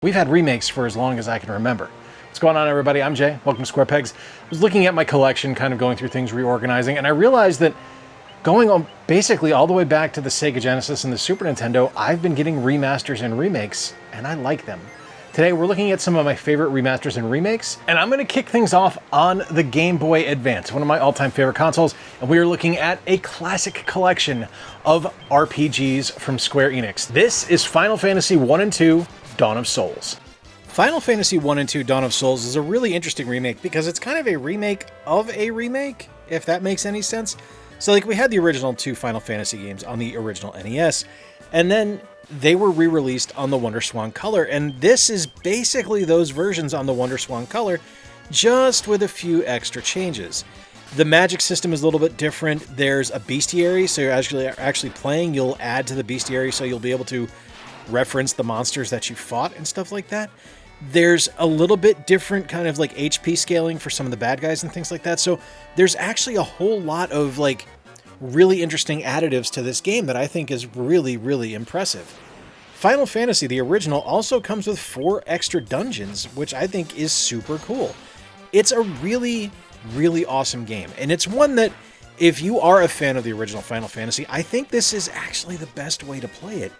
We've had remakes for as long as I can remember. What's going on, everybody? I'm Jay. Welcome to Square Pegs. I was looking at my collection, kind of going through things, reorganizing, and I realized that going on basically all the way back to the Sega Genesis and the Super Nintendo, I've been getting remasters and remakes, and I like them. Today, we're looking at some of my favorite remasters and remakes, and I'm going to kick things off on the Game Boy Advance, one of my all-time favorite consoles, and we are looking at a classic collection of RPGs from Square Enix. This is Final Fantasy 1 and 2, Dawn of Souls. Final Fantasy 1 and 2 Dawn of Souls is a really interesting remake because it's kind of a remake of a remake, if that makes any sense. So like we had the original two Final Fantasy games on the original NES, and then they were re-released on the WonderSwan Color, and this is basically those versions on the WonderSwan Color, just with a few extra changes. The magic system is a little bit different. There's a bestiary, so you're actually playing, you'll add to the bestiary so you'll be able to reference the monsters that you fought and stuff like that. There's a little bit different kind of like HP scaling for some of the bad guys and things like that. So there's actually a whole lot of like really interesting additives to this game that I think is really, really impressive. Final Fantasy, the original, also comes with 4 extra dungeons, which I think is super cool. It's a really, really awesome game. And it's one that, if you are a fan of the original Final Fantasy, I think this is actually the best way to play it.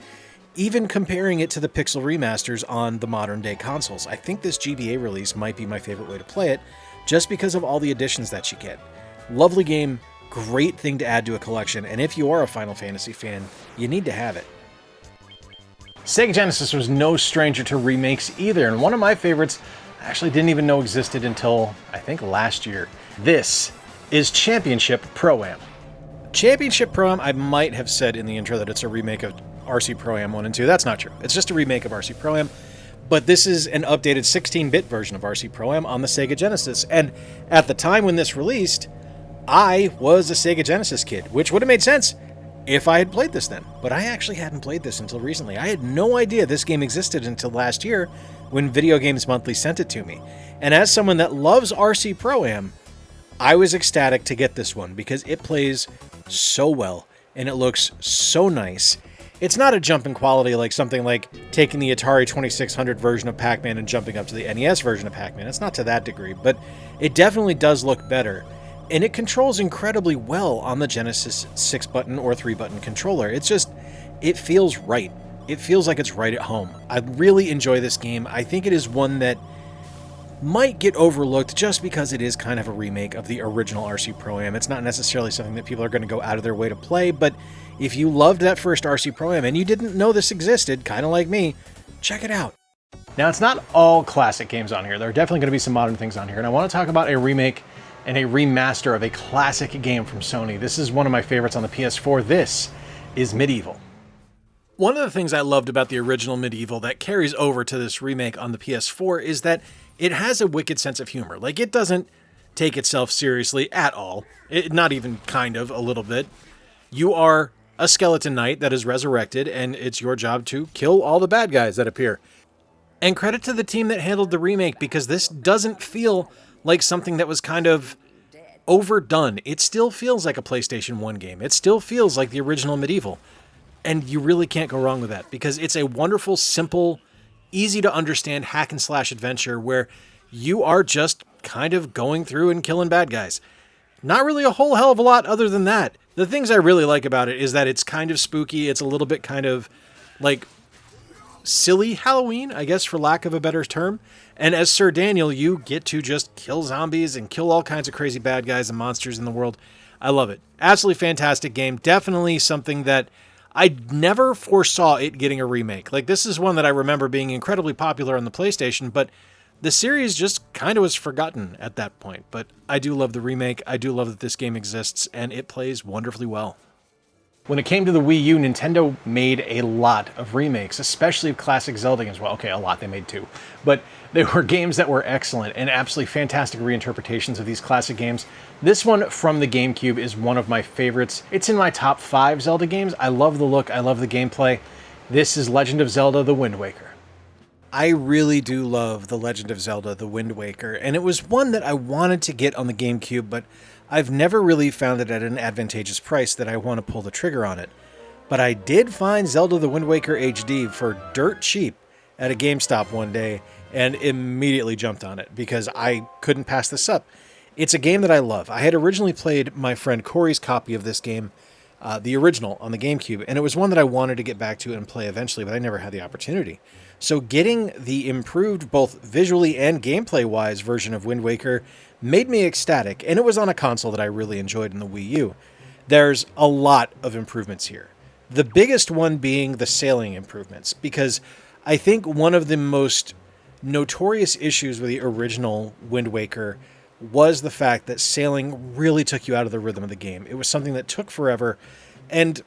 Even comparing it to the pixel remasters on the modern day consoles, I think this GBA release might be my favorite way to play it, just because of all the additions that you get. Lovely game, great thing to add to a collection, and if you are a Final Fantasy fan, you need to have it. Sega Genesis was no stranger to remakes either, and one of my favorites I actually didn't even know existed until, I think, last year. This is Championship Pro-Am. Championship Pro-Am, I might have said in the intro that it's a remake of RC Pro-Am 1 and 2. That's not true. It's just a remake of RC Pro-Am, but this is an updated 16-bit version of RC Pro-Am on the Sega Genesis, and at the time when this released, I was a Sega Genesis kid, which would have made sense if I had played this then, but I actually hadn't played this until recently. I had no idea this game existed until last year when Video Games Monthly sent it to me, and as someone that loves RC Pro-Am, I was ecstatic to get this one because it plays so well, and it looks so nice. It's not a jump in quality like something like taking the Atari 2600 version of Pac-Man and jumping up to the NES version of Pac-Man. It's not to that degree, but it definitely does look better. And it controls incredibly well on the Genesis 6-button or 3-button controller. It's just, it feels right. It feels like it's right at home. I really enjoy this game. I think it is one that might get overlooked just because it is kind of a remake of the original RC Pro-Am. It's not necessarily something that people are going to go out of their way to play, but if you loved that first RC Pro-Am and you didn't know this existed, kind of like me, check it out. Now, it's not all classic games on here. There are definitely going to be some modern things on here, and I want to talk about a remake and a remaster of a classic game from Sony. This is one of my favorites on the PS4. This is MediEvil. One of the things I loved about the original MediEvil that carries over to this remake on the PS4 is that it has a wicked sense of humor. Like, it doesn't take itself seriously at all. Not even kind of, a little bit. You are a skeleton knight that is resurrected, and it's your job to kill all the bad guys that appear. And credit to the team that handled the remake, because this doesn't feel like something that was kind of overdone. It still feels like a PlayStation 1 game. It still feels like the original MediEvil. And you really can't go wrong with that, because it's a wonderful, simple, easy to understand hack and slash adventure where you are just kind of going through and killing bad guys. Not really a whole hell of a lot other than that. The things I really like about it is that it's kind of spooky. It's a little bit kind of like silly Halloween, I guess, for lack of a better term. And as Sir Daniel, you get to just kill zombies and kill all kinds of crazy bad guys and monsters in the world. I love it. Absolutely fantastic game. Definitely something that I never foresaw it getting a remake. Like, this is one that I remember being incredibly popular on the PlayStation, but the series just kind of was forgotten at that point. But I do love the remake. I do love that this game exists, and it plays wonderfully well. When it came to the Wii U, Nintendo made a lot of remakes, especially of classic Zelda games. Well, okay, a lot, they made 2. But they were games that were excellent and absolutely fantastic reinterpretations of these classic games. This one from the GameCube is one of my favorites. It's in my top 5 Zelda games. I love the look, I love the gameplay. This is Legend of Zelda: The Wind Waker. I really do love The Legend of Zelda: The Wind Waker, and it was one that I wanted to get on the GameCube, but I've never really found it at an advantageous price that I want to pull the trigger on it. But I did find Zelda: The Wind Waker HD for dirt cheap at a GameStop one day and immediately jumped on it because I couldn't pass this up. It's a game that I love. I had originally played my friend Corey's copy of this game, the original, on the GameCube, and it was one that I wanted to get back to and play eventually, but I never had the opportunity. So getting the improved, both visually and gameplay-wise, version of Wind Waker made me ecstatic, and it was on a console that I really enjoyed in the Wii U. There's a lot of improvements here. The biggest one being the sailing improvements, because I think one of the most notorious issues with the original Wind Waker was the fact that sailing really took you out of the rhythm of the game. It was something that took forever, and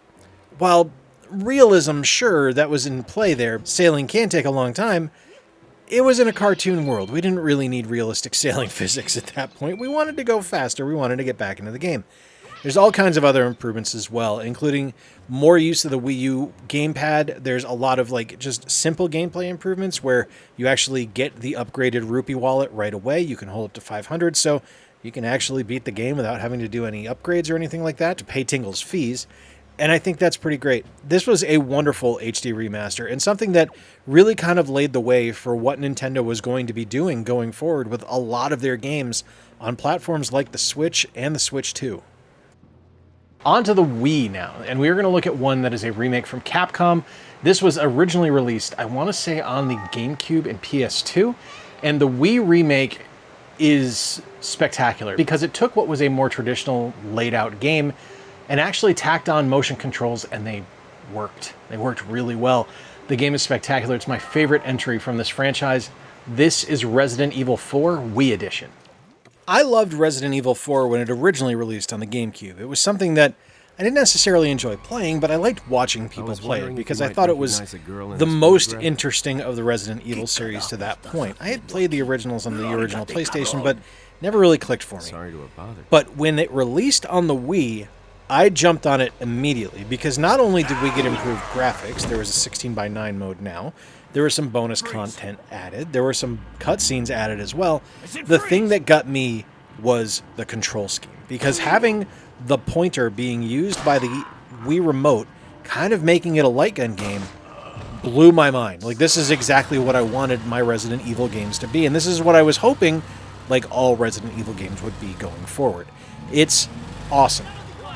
while realism, sure, that was in play there, sailing can take a long time, it was in a cartoon world. We didn't really need realistic sailing physics at that point. We wanted to go faster. We wanted to get back into the game. There's all kinds of other improvements as well, including more use of the Wii U gamepad. There's a lot of just simple gameplay improvements where you actually get the upgraded rupee wallet right away. You can hold up to 500, so you can actually beat the game without having to do any upgrades or anything like that to pay Tingle's fees. And I think that's pretty great. This was a wonderful HD remaster and something that really kind of laid the way for what Nintendo was going to be doing going forward with a lot of their games on platforms like the Switch and the Switch 2. On to the Wii now, and we're going to look at one that is a remake from Capcom. This was originally released, I want to say, on the GameCube and PS2, and the Wii remake is spectacular because it took what was a more traditional laid-out game and actually tacked on motion controls, and they worked. They worked really well. The game is spectacular. It's my favorite entry from this franchise. This is Resident Evil 4 Wii Edition. I loved Resident Evil 4 when it originally released on the GameCube. It was something that I didn't necessarily enjoy playing, but I liked watching people play it because I thought it was the most interesting of the Resident Evil series to that point. I had played the originals on the original PlayStation, but never really clicked for me. But when it released on the Wii, I jumped on it immediately because not only did we get improved graphics, there was a 16:9 mode now, there was some bonus content added, there were some cutscenes added as well. The thing that got me was the control scheme, because having the pointer being used by the Wii Remote, kind of making it a light gun game, blew my mind. This is exactly what I wanted my Resident Evil games to be, and this is what I was hoping all Resident Evil games would be going forward. It's awesome.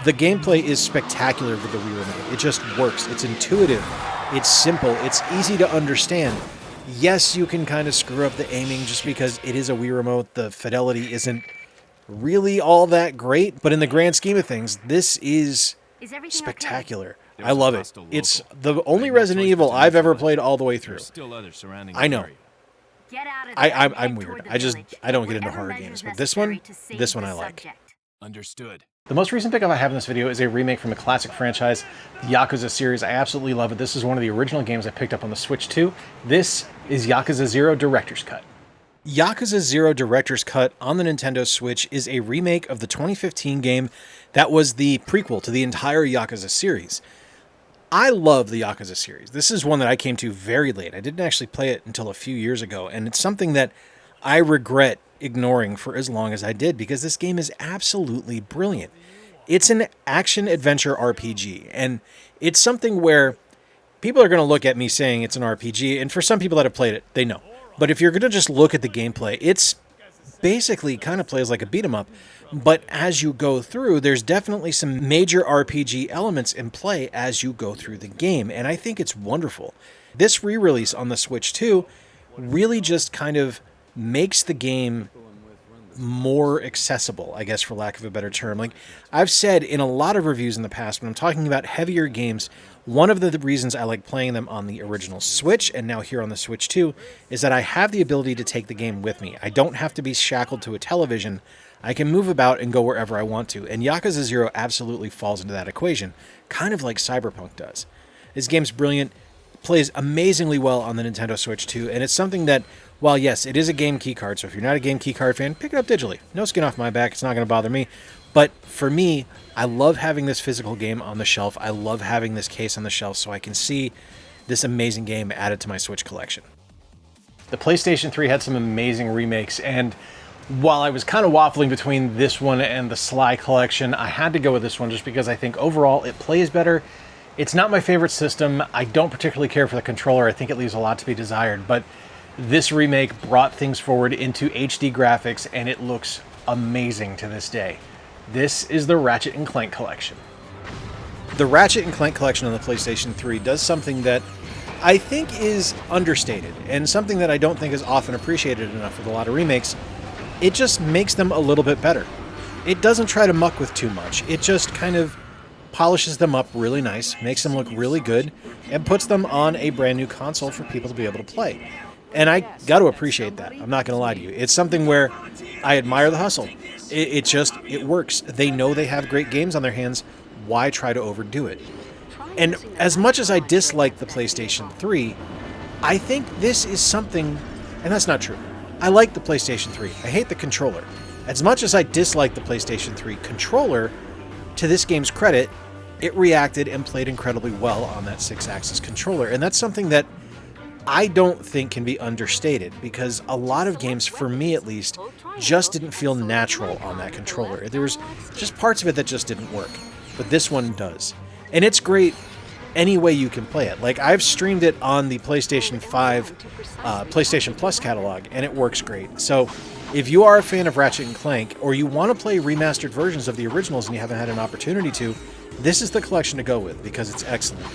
The gameplay is spectacular with the Wii Remote. It just works. It's intuitive. It's simple. It's easy to understand. Yes, you can kind of screw up the aiming just because it is a Wii Remote. The fidelity isn't really all that great, but in the grand scheme of things, this is spectacular. I love it. It's the only Resident Evil I've ever played all the way through. I know. I'm weird. I don't get into horror games, but this one I like. Understood. The most recent pickup I have in this video is a remake from a classic franchise, the Yakuza series. I absolutely love it. This is one of the original games I picked up on the Switch 2. This is Yakuza 0 Director's Cut. Yakuza 0 Director's Cut on the Nintendo Switch is a remake of the 2015 game that was the prequel to the entire Yakuza series. I love the Yakuza series. This is one that I came to very late. I didn't actually play it until a few years ago, and it's something that I regret ignoring for as long as I did because this game is absolutely brilliant. It's an action-adventure RPG, and it's something where people are going to look at me saying it's an RPG, and for some people that have played it, they know. But if you're going to just look at the gameplay, it's basically kind of plays like a beat-em-up, but as you go through, there's definitely some major RPG elements in play as you go through the game, and I think it's wonderful. This re-release on the Switch 2 really just kind of makes the game more accessible, I guess, for lack of a better term. I've said in a lot of reviews in the past, when I'm talking about heavier games, one of the reasons I like playing them on the original Switch, and now here on the Switch 2, is that I have the ability to take the game with me. I don't have to be shackled to a television. I can move about and go wherever I want to, and Yakuza 0 absolutely falls into that equation, kind of like Cyberpunk does. This game's brilliant, plays amazingly well on the Nintendo Switch 2, and it's something that, while yes, it is a game keycard, so if you're not a game keycard fan, pick it up digitally. No skin off my back, it's not going to bother me. But for me, I love having this physical game on the shelf. I love having this case on the shelf so I can see this amazing game added to my Switch collection. The PlayStation 3 had some amazing remakes, and while I was kind of waffling between this one and the Sly collection, I had to go with this one just because I think overall it plays better. It's not my favorite system. I don't particularly care for the controller. I think it leaves a lot to be desired, but this remake brought things forward into HD graphics, and it looks amazing to this day. This is the Ratchet and Clank collection. The Ratchet and Clank collection on the PlayStation 3 does something that I think is understated, and something that I don't think is often appreciated enough with a lot of remakes. It just makes them a little bit better. It doesn't try to muck with too much. It just kind of polishes them up really nice, makes them look really good, and puts them on a brand new console for people to be able to play. And I got to appreciate that. I'm not going to lie to you. It's something where I admire the hustle. It works. They know they have great games on their hands. Why try to overdo it? And as much as I dislike the PlayStation 3, I think this is something, and that's not true. I like the PlayStation 3. I hate the controller. As much as I dislike the PlayStation 3 controller, to this game's credit, it reacted and played incredibly well on that 6-axis controller. And that's something that I don't think can be understated, because a lot of games, for me at least, just didn't feel natural on that controller. There was just parts of it that just didn't work. But this one does. And it's great any way you can play it. Like, I've streamed it on the PlayStation 5 PlayStation Plus catalog, and it works great. So if you are a fan of Ratchet and Clank, or you want to play remastered versions of the originals and you haven't had an opportunity to, this is the collection to go with, because it's excellent.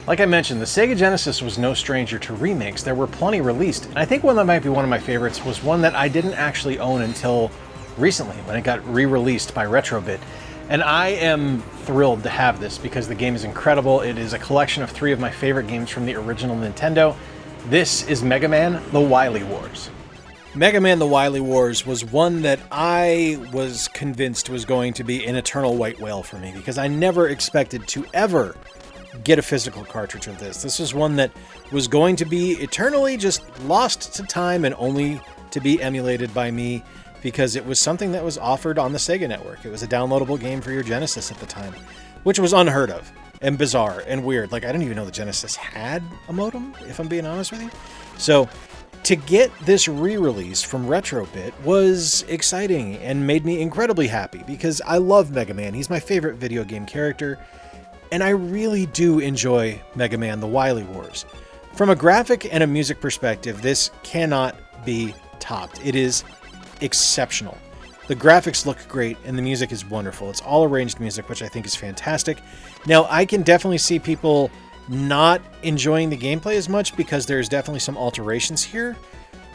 Like I mentioned, the Sega Genesis was no stranger to remakes. There were plenty released, and I think one that might be one of my favorites was one that I didn't actually own until recently, when it got re-released by Retrobit. And I am thrilled to have this, because the game is incredible. It is a collection of 3 of my favorite games from the original Nintendo. This is Mega Man: The Wily Wars. Mega Man: The Wily Wars was one that I was convinced was going to be an eternal white whale for me, because I never expected to ever get a physical cartridge of this. This is one that was going to be eternally just lost to time and only to be emulated by me, because it was something that was offered on the Sega Network. It was a downloadable game for your Genesis at the time, which was unheard of and bizarre and weird. Like, I didn't even know the Genesis had a modem, if I'm being honest with you. So to get this re-release from Retrobit was exciting and made me incredibly happy, because I love Mega Man. He's my favorite video game character, and I really do enjoy Mega Man: The Wily Wars. From a graphic and a music perspective, this cannot be topped. It is exceptional. The graphics look great, and the music is wonderful. It's all arranged music, which I think is fantastic. Now, I can definitely see people not enjoying the gameplay as much, because there's definitely some alterations here.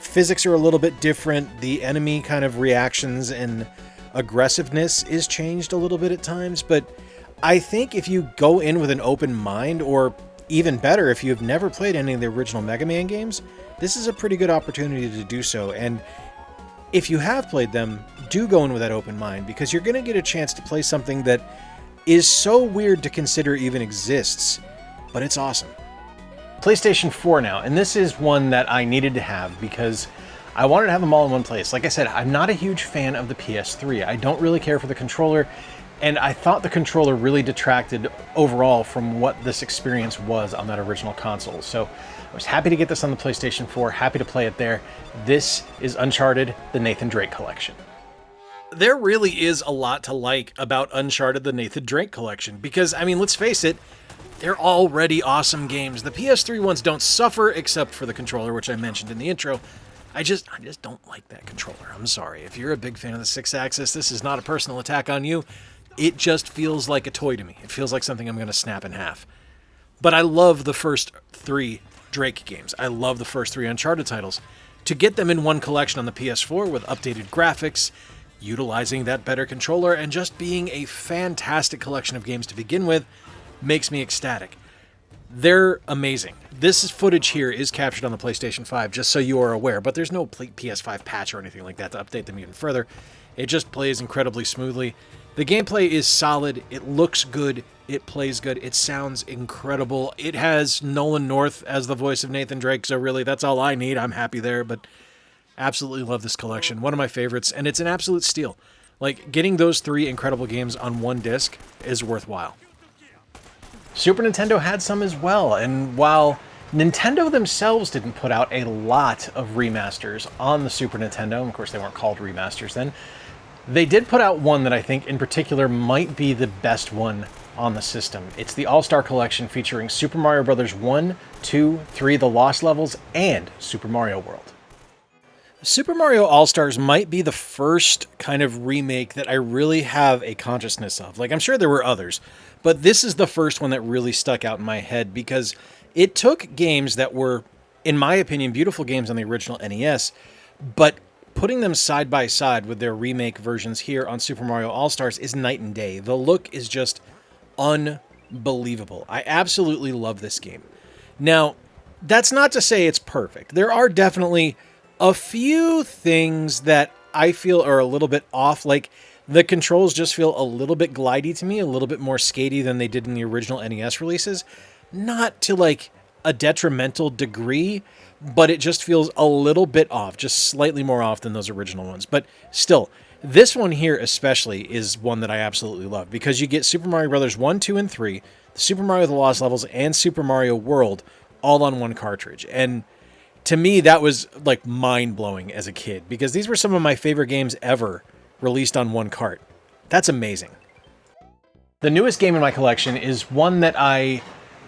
Physics are a little bit different. The enemy kind of reactions and aggressiveness is changed a little bit at times, but I think if you go in with an open mind, or even better, if you've never played any of the original Mega Man games, this is a pretty good opportunity to do so. And if you have played them, do go in with that open mind, because you're going to get a chance to play something that is so weird to consider even exists, but it's awesome. PlayStation 4 now, and this is one that I needed to have because I wanted to have them all in one place. Like I said, I'm not a huge fan of the PS3. I don't really care for the controller, and I thought the controller really detracted overall from what this experience was on that original console. So I was happy to get this on the PlayStation 4, happy to play it there. This is Uncharted: The Nathan Drake Collection. There really is a lot to like about Uncharted: The Nathan Drake Collection, because, I mean, let's face it, they're already awesome games. The PS3 ones don't suffer, except for the controller, which I mentioned in the intro. I just don't like that controller. I'm sorry. If you're a big fan of the 6-axis, this is not a personal attack on you. It just feels like a toy to me. It feels like something I'm going to snap in half. But I love the first 3 Drake games. I love the first 3 Uncharted titles. To get them in one collection on the PS4 with updated graphics, utilizing that better controller, and just being a fantastic collection of games to begin with, makes me ecstatic. They're amazing. This footage here is captured on the PlayStation 5, just so you are aware, but there's no PS5 patch or anything like that to update them even further. It just plays incredibly smoothly. The gameplay is solid, it looks good, it plays good, it sounds incredible. It has Nolan North as the voice of Nathan Drake, so really that's all I need. I'm happy there, but absolutely love this collection. One of my favorites, and it's an absolute steal. Like, getting those 3 incredible games on one disc is worthwhile. Super Nintendo had some as well, and while Nintendo themselves didn't put out a lot of remasters on the Super Nintendo, of course they weren't called remasters then, they did put out one that I think in particular might be the best one on the system. It's the All-Star Collection featuring Super Mario Bros. 1, 2, 3, The Lost Levels, and Super Mario World. Super Mario All-Stars might be the first kind of remake that I really have a consciousness of. Like, I'm sure there were others, but this is the first one that really stuck out in my head because it took games that were, in my opinion, beautiful games on the original NES, but putting them side by side with their remake versions here on Super Mario All-Stars is night and day. The look is just unbelievable. I absolutely love this game. Now, that's not to say it's perfect. There are definitely a few things that I feel are a little bit off. Like, the controls just feel a little bit glidey to me, a little bit more skatey than they did in the original NES releases. Not to, like, a detrimental degree, but it just feels a little bit off, just slightly more off than those original ones. But still, this one here especially is one that I absolutely love, because you get Super Mario Bros. 1, 2, and 3, Super Mario The Lost Levels, and Super Mario World all on one cartridge. And to me, that was like mind-blowing as a kid, because these were some of my favorite games ever released on one cart. That's amazing. The newest game in my collection is one that I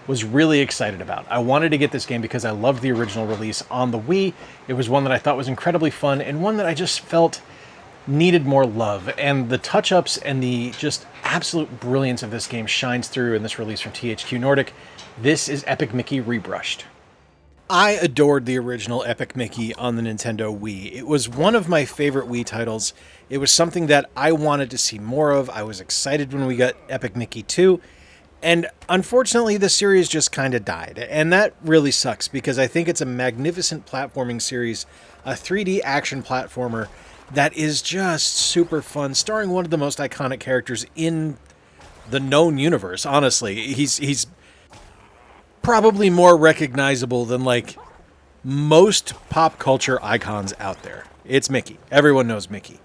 was really excited about. I wanted to get this game because I loved the original release on the Wii. It was one that I thought was incredibly fun, and one that I just felt needed more love. And the touch-ups and the just absolute brilliance of this game shines through in this release from THQ Nordic. This is Epic Mickey Rebrushed. I adored the original Epic Mickey on the Nintendo Wii. It was one of my favorite Wii titles. It was something that I wanted to see more of. I was excited when we got Epic Mickey 2. And unfortunately, the series just kind of died. And that really sucks, because I think it's a magnificent platforming series, a 3D action platformer that is just super fun, starring one of the most iconic characters in the known universe, honestly. He's probably more recognizable than, like, most pop culture icons out there. It's Mickey. Everyone knows Mickey.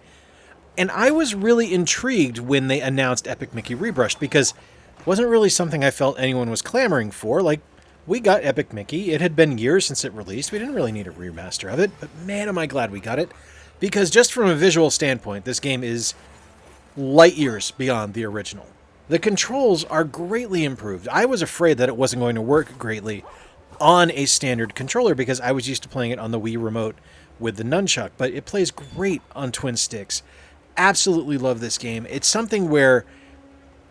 And I was really intrigued when they announced Epic Mickey Rebrushed, because it wasn't really something I felt anyone was clamoring for. Like, we got Epic Mickey. It had been years since it released. We didn't really need a remaster of it, but man, am I glad we got it. Because just from a visual standpoint, this game is light years beyond the original. The controls are greatly improved. I was afraid that it wasn't going to work greatly on a standard controller, because I was used to playing it on the Wii Remote with the nunchuck, but it plays great on twin sticks. Absolutely love this game. It's something where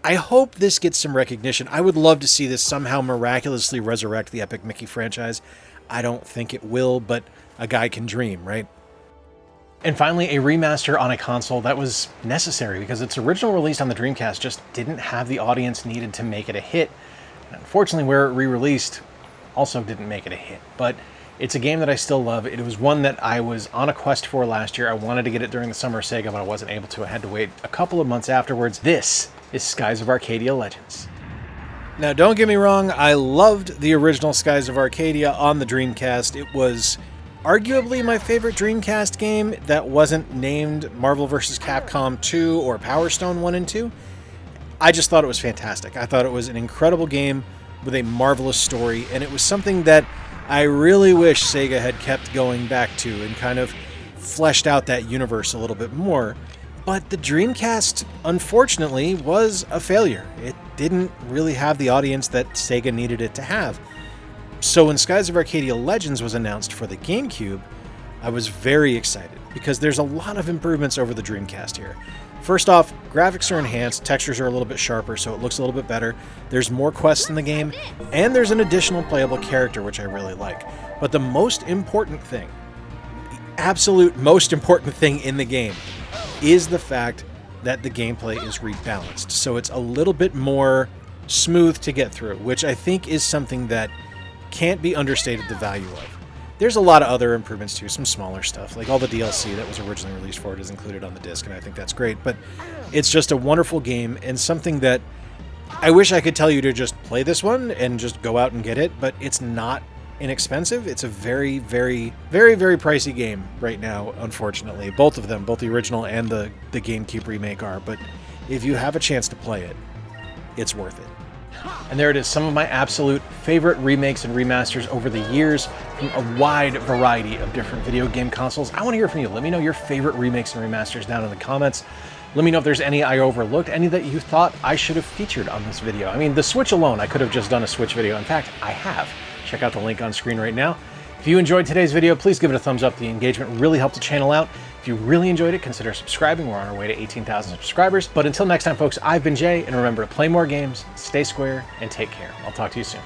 I hope this gets some recognition. I would love to see this somehow miraculously resurrect the Epic Mickey franchise. I don't think it will, but a guy can dream, right? And finally, a remaster on a console that was necessary, because its original release on the Dreamcast just didn't have the audience needed to make it a hit. And unfortunately, where it re-released also didn't make it a hit. But it's a game that I still love. It was one that I was on a quest for last year. I wanted to get it during the Summer Sega, but I wasn't able to. I had to wait a couple of months afterwards. This is Skies of Arcadia Legends. Now, don't get me wrong, I loved the original Skies of Arcadia on the Dreamcast. It was arguably my favorite Dreamcast game that wasn't named Marvel vs. Capcom 2 or Power Stone 1 and 2. I just thought it was fantastic. I thought it was an incredible game with a marvelous story, and it was something that I really wish Sega had kept going back to and kind of fleshed out that universe a little bit more. But the Dreamcast, unfortunately, was a failure. It didn't really have the audience that Sega needed it to have. So when Skies of Arcadia Legends was announced for the GameCube, I was very excited, because there's a lot of improvements over the Dreamcast here. First off, graphics are enhanced, textures are a little bit sharper, so it looks a little bit better. There's more quests in the game, and there's an additional playable character, which I really like. But the most important thing, the absolute most important thing in the game, is the fact that the gameplay is rebalanced. So it's a little bit more smooth to get through, which I think is something that can't be understated the value of. There's a lot of other improvements too, some smaller stuff, like all the DLC that was originally released for it is included on the disc, and I think that's great. But it's just a wonderful game, and something that I wish I could tell you to just play this one and just go out and get it, but it's not inexpensive. It's a very, very, very, very pricey game right now, unfortunately. Both of them, both the original and the GameCube remake are, but if you have a chance to play it, it's worth it. And there it is, some of my absolute favorite remakes and remasters over the years from a wide variety of different video game consoles. I want to hear from you. Let me know your favorite remakes and remasters down in the comments. Let me know if there's any I overlooked, any that you thought I should have featured on this video. I mean, the Switch alone, I could have just done a Switch video. In fact, I have. Check out the link on screen right now. If you enjoyed today's video, please give it a thumbs up. The engagement really helped the channel out. If you really enjoyed it, consider subscribing. We're on our way to 18,000 subscribers. But until next time, folks, I've been Jay, and remember to play more games, stay square, and take care. I'll talk to you soon.